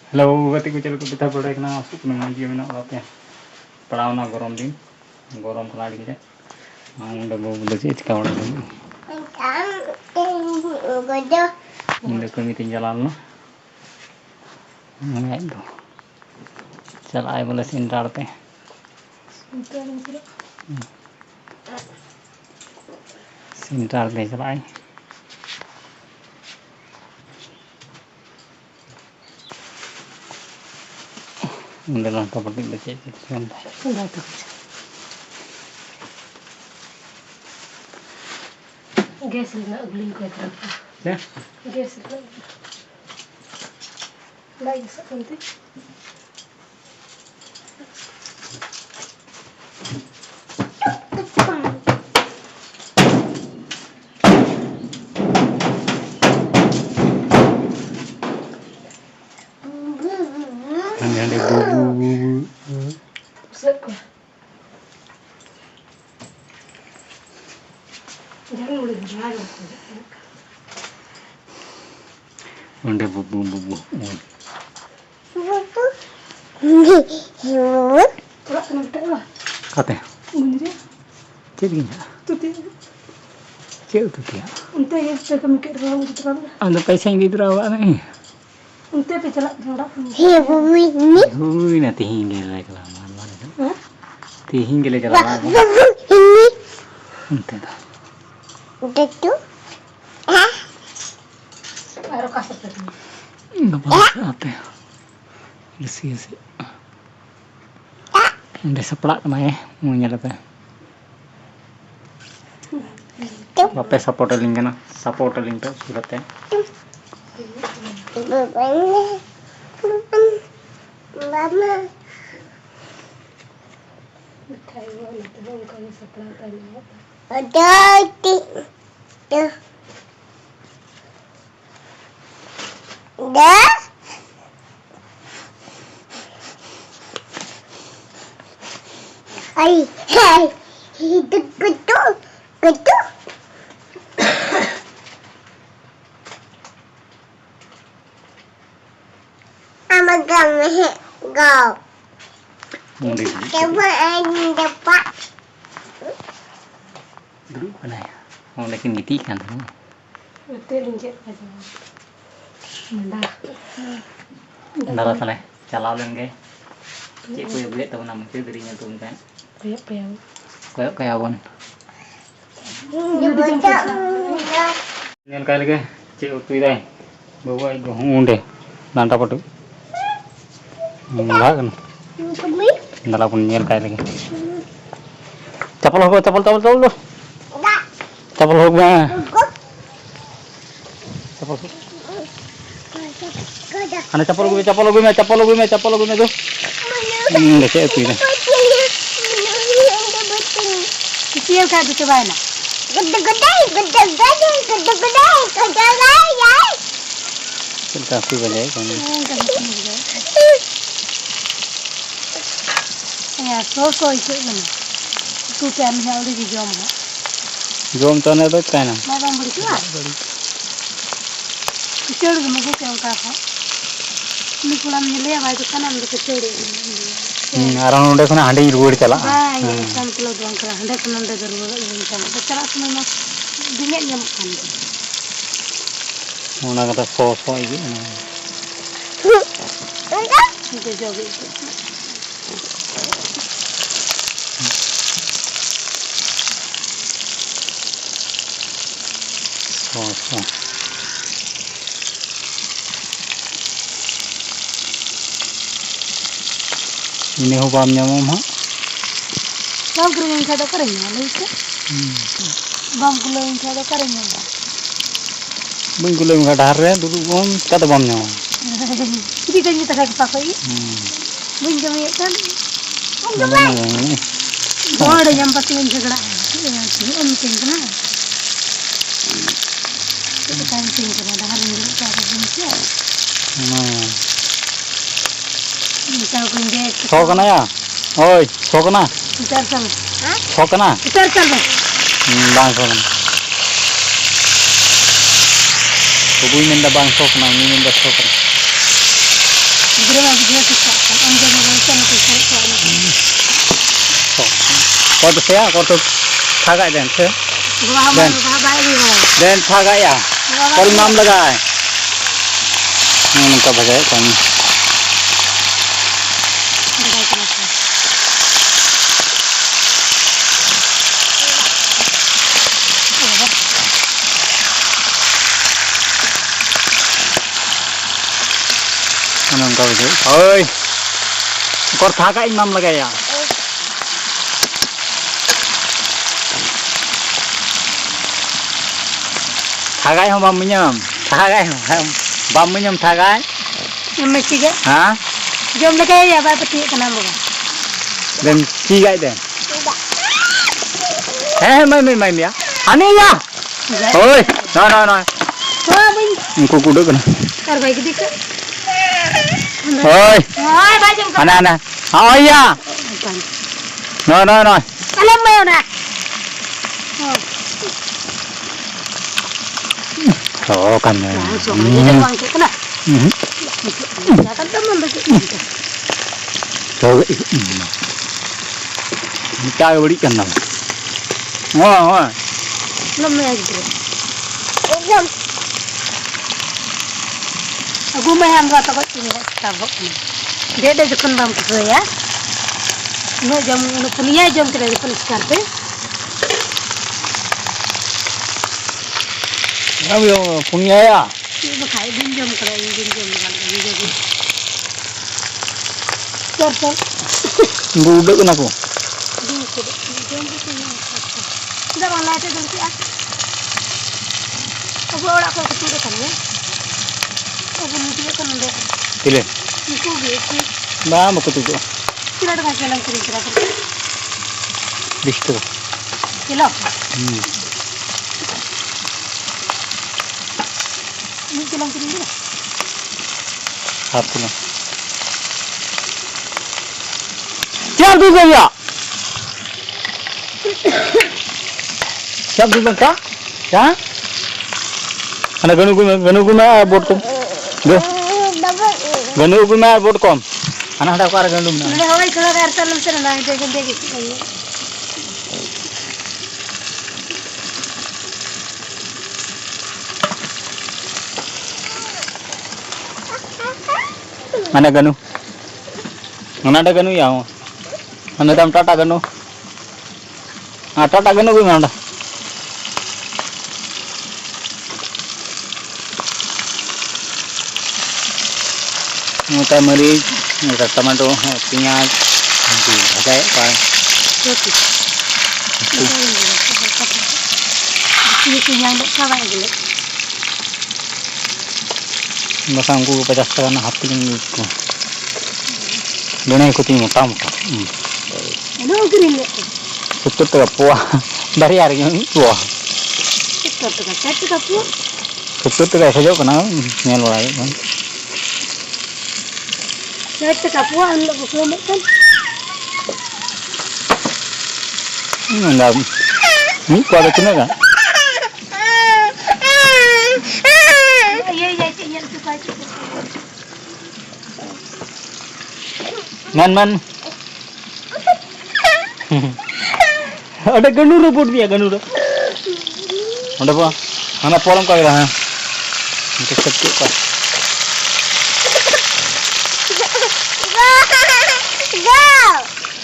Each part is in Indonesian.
Hello, gati ko chalo ko bita pura kena masuk na magi mena olate. Padaw na gorom din. Gorom kala di je. Ang dago budak je chika wala din. Inda kami tinggalan no. Ngai do. Chal ay bola sintar te. Sintar te chal ay. Udah lah tak perlu baca itu santai. Udah tuh. Gas na uling ko ito. Ya? Gas na. Lagi sa konti. Ada bubu. Pusat ko. Jangan udah jalan. Ada bubu. Kurang kenapa lah? Kata. Bener. Jadi ni. Tuh dia. Cek tu dia. Unta ya saya kami ke dalam terang. Ada paisa yang di terawak ni. Unta pe celak terang. Hui nanti hinggil lagi kelamaan mana? Hinggil lagi kelamaan. Entah dah. Aero kasar tadi. Enggak apa apa. Isi. Udah seplak kemana? Mau nyala apa? Bapak support link kan? Support link tu suratnya. Taiwan itu bukan sepelan Duduk mana ya? Mau lagi niti kan? Itu linjek aja. Mendah. Nara sana, calau lagi. Cik punya buat tahu nama cik dirinya tuh kan? Kayak Kayak awan. Yang kali ke cik utui deh. Bawa itu deh. Nanta patu. Enggak kan? Nara pun yang kali lagi. Capal lo. Capal lo mah. Ana capal gue tuh. Enggak cek itu. Kecil kan itu mana? Gede. Kita sih banyak kan. Ya, so itu mana? Itu kan hal di jom. Jom tu ada tu kan? Macam beli lah. Kecil tu mungkin kau kata. Ini pulang ni apa itu kan ambil kecil. Orang udah kena handi ruur cala. Ya, kan pulau doang kerana handi kena udah ruur ini kan. Secara semua dinyak nyamkan. Mana kata so ini. Itu juga itu. So. Ini hubam nyamuk mah. Bam kurang kada karenya, lagi. Bam kurang kada karenya. Bungkulah muka darah dulu kata bam nyamuk. Jadi kan kita tak pakai. Bungkam ya kan. Bawa ada yang pasti menjaga. Ini tinggal. Itu kan tinggal ada hal yang kita bungkam. Kita kunjung. Sokana ya? Oi, sokana. Bicara sama. Sokana. Bicara sama. Bang sokana. Kubuy minda bang sokana, minda sokana. Guru mau dia kita. Om jangan macam itu saya. Kau tu saya, kau tu thagak dan se. Wah, mana baik ni. Dan thagak ya. Kau imam lagai. Ini muka bagai kan. Anong kau tu? Oi, kau thagak imam lagai ya. Thagak hom bam menyam, thagak hom bam menyam thagak. Yang mesti ke? Ha? Jom lagi ya, bapak petik kena bukan? Dan tiga itu. Mai ya. Ani ya. Oi, no. Wah, bing. Engkau kuda kena. Kar baik kita. Oi, Wah, baca muka. ana. Oh ya. No. Alam mo yun ah. Oh kan. Langsung aja uang kita kena. Jangan teman lagi. Rồi Chai beri kan nam. Wah. Belum lagi. Jom. Aku main buat apa ini? Tabok ni. Dia jukun bam tu ya. No jam punya jam kita jukun sekarang. Kami punya ya. Ini khai din jam kalau ini jam dengan ini jadi. Siapa? Budak kan aku. Jam punya. Sudah mana ada jam tu? Aku orang aku ketua kan ya. Aku mesti kan ada. Pilih. Itu biasa. Bah, mau ketua. Tidak ada jalan kira-kira. Listu. Kilo. Ini jalan kira-kira. Satu lah. Siap juga ya. Siap juga kah? Ya? Ana ganu guna board kom. Go. Ganu guna board kom. Ana ada kar ganu na. Ini hawai kalau kertas langsung naik jadi. Mana ganu? Mana ada ganu ya? Mana dam tata ganu? Tata ganu gimana? Mutai meric, tomato, pinyaj, nanti ada apa? Ini yang tak kawai dulu. Masang ku 50 taka na hati ni ko. Dona ikuti muta. Ano green le? 70 taka puwa. Dari hari ni puwa. 70 taka puwa. 70 taka saja kana nyel wae kan. 70 taka puwa ang lago ko kan. Nanda. Ni ko ada kena kan? Man. Ada ganu report dia ganu. Ada apa? Anak polam kau lah. Untuk sekut kau.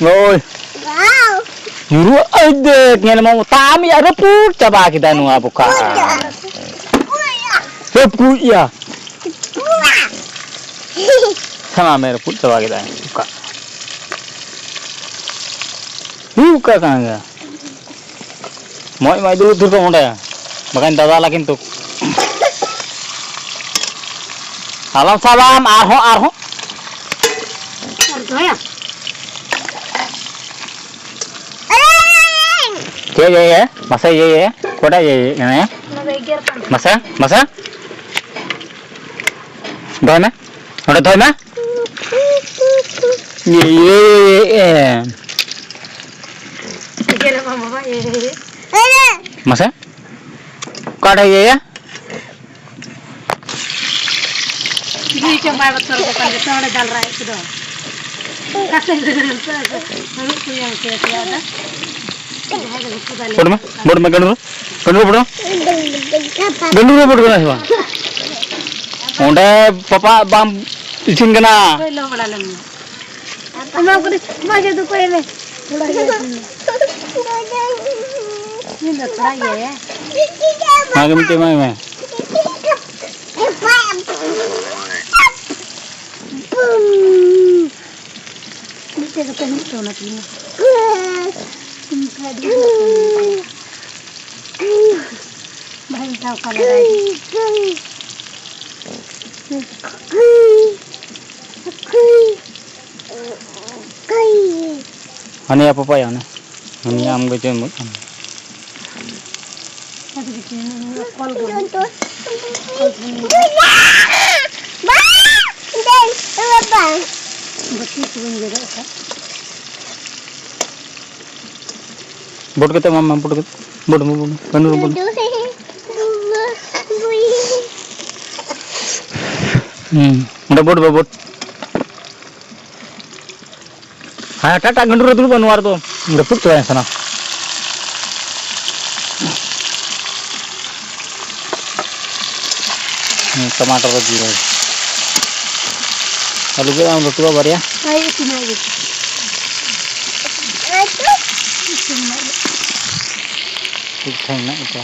Oi. Nyuruh aja ngene mau tami ada pun coba kita nu buka. Reput ya. Sama mere put coba kita buka. Buka kan enggak? Mau dulu tur kau udah. Makan dada lagi tuh. Salam arho. Ya. Ya. Masa ya. Koda ya. Mana? Masa? Dona? Udah dona? Ye. Masa? Koda ya. दुई चम्बा बत्तर को पहले तोड़े डाल रहा है किधर कैसे हम तो यहाँ से ज्यादा बोर्ड में गंडू बोलो गंडू में बोर्ड बना है ओंडे पापा बाम इचिन गना कोई लो बड़ा लम्बा हम आपको मजे तो कोई नहीं थोड़ा ये थोड़ा ये हाँ के मिट्टी में मिट्टी का तो नहीं होना चाहिए भाई ताव का लगा Honey apa apa ya nih hनी am gitu ya Ada di sini kol gue. Betul tuh juga kan. Board के मामा बोर्ड के बोर्ड गंडू बोर्ड उड़ा बोर्ड बोर्ड हाँ टाटा गंडू दulu बनवार तो गपुक तो है सना टमाटर को जीरा आलू के हम रोटी बार या Ayo itu lagi. ठीक है ना इतना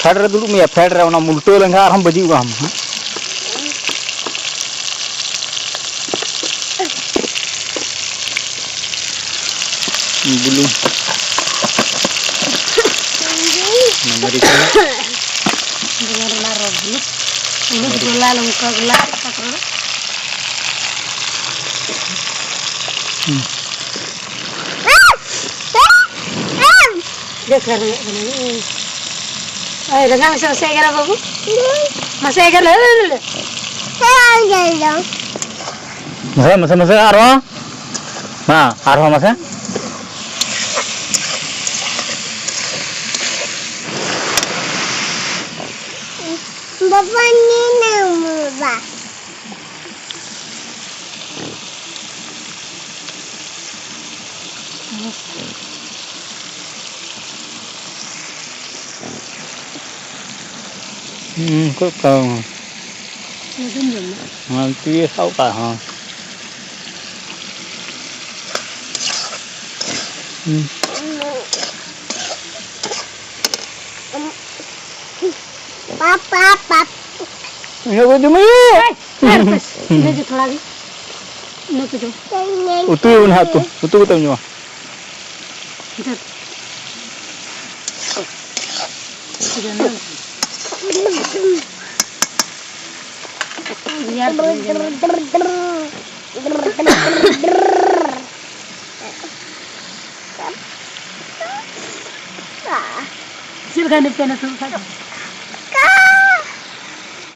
फैट रहे दूर में फैट रहे उन्हें मुल्टो लंगा हम बजी हुआ हम बुलू नंबर इतना Dengar laro dulu. Ini gula lengkap gula takro. Dek lagi ini. Ayo dengan selesai kira babu. Masih kira lele. masa arwah nah arwah masa Bapak ini nama. có cầu kia sau cả hả Papa. nghe có chấm Ini juga lagi. Ini juga. utu pun hatu utu kita nyawa Bentar. Lihat. Silakan dipenuh saja.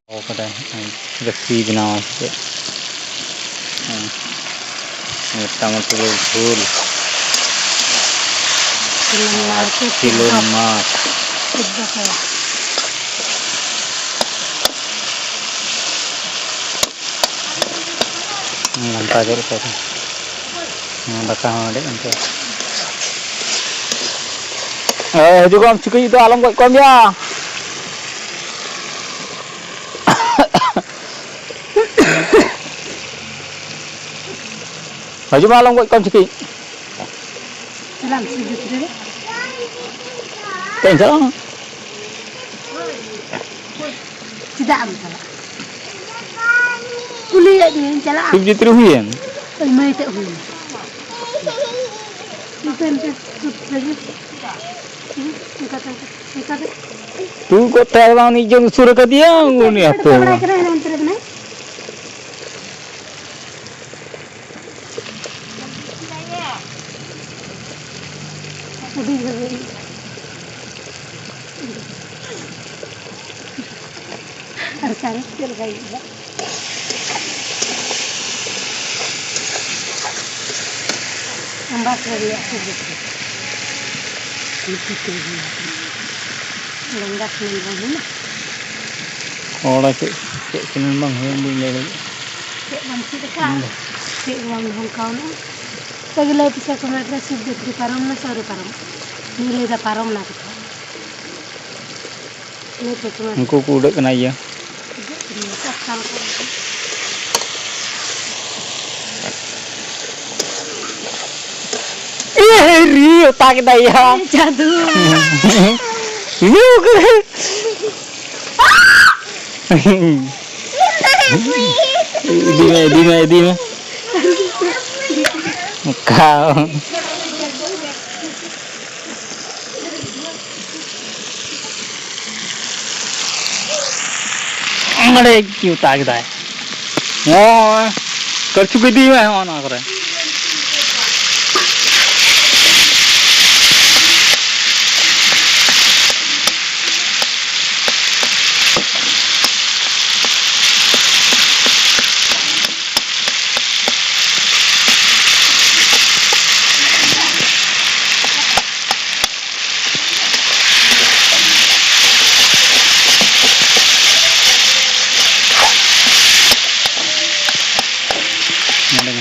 oh pada resi बनावा से टमाटर झोल किलो माछ घंटा जरूर करें बता हमारे घंटे juga om cukup itu alam kok kom ya Maju malam kok kom cukup Dalam sudut dulu. Kencang Tidak ambil. Kuliah ni jalan. Sibji teruhian Mai tak hui. Bukan tu lagi. Ikat. tu kok terbang ni jeng suruh ke dia ni apa Kena antara mana? Harus cari skill kayak gitu. Ambas lagi aku gitu. Itu dia. Lenggak mengganggu. Orang cek kenal bang, yang boleh lagi. Cek manci dekat. Cek uang hong kau na. Lagi lagi bisa kemerdekaan sih di param na sorry param. Nilai dah param na kita. Ini tu cuma. Engkau kuda kena ya. Ini sakal kau. Rio tak kita ya. Jatuh. Rio ke? Dime. Kau. Angale क्यों ताकता है? ओ कर चुकी थी मैं ऑन आ करे.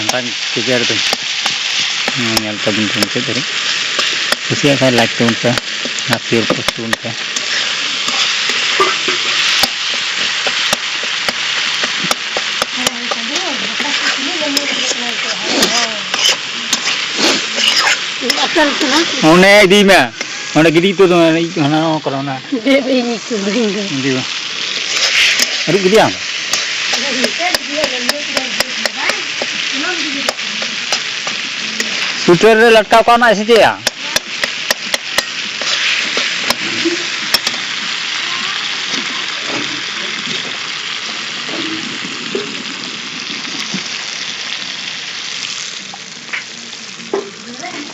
Dengan kejar tu, yang tabung tu dari, usia saya like tu unta, nasir post tu unta. One di mana? One gidi tu mana corona? Ini tu beringa. Di mana? Aduh gidi am. Sutra लटका कौन ऐसे जिया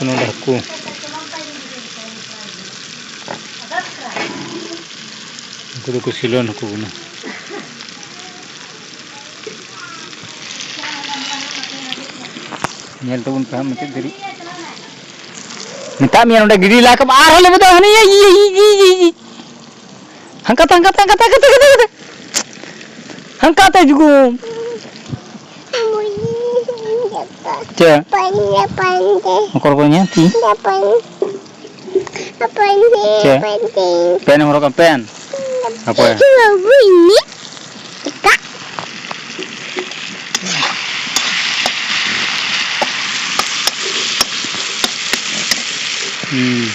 कुनो ढक्कू कुछ कुछ सिलो नको कुनो nyel tu pun paham macam tadi. Minta mian udah gini lah ke arah le betul ni ye. Angkat. Angkat juga. Cek. Kor nyati. Cek. Pen nomor pen. Apa ya? Ini.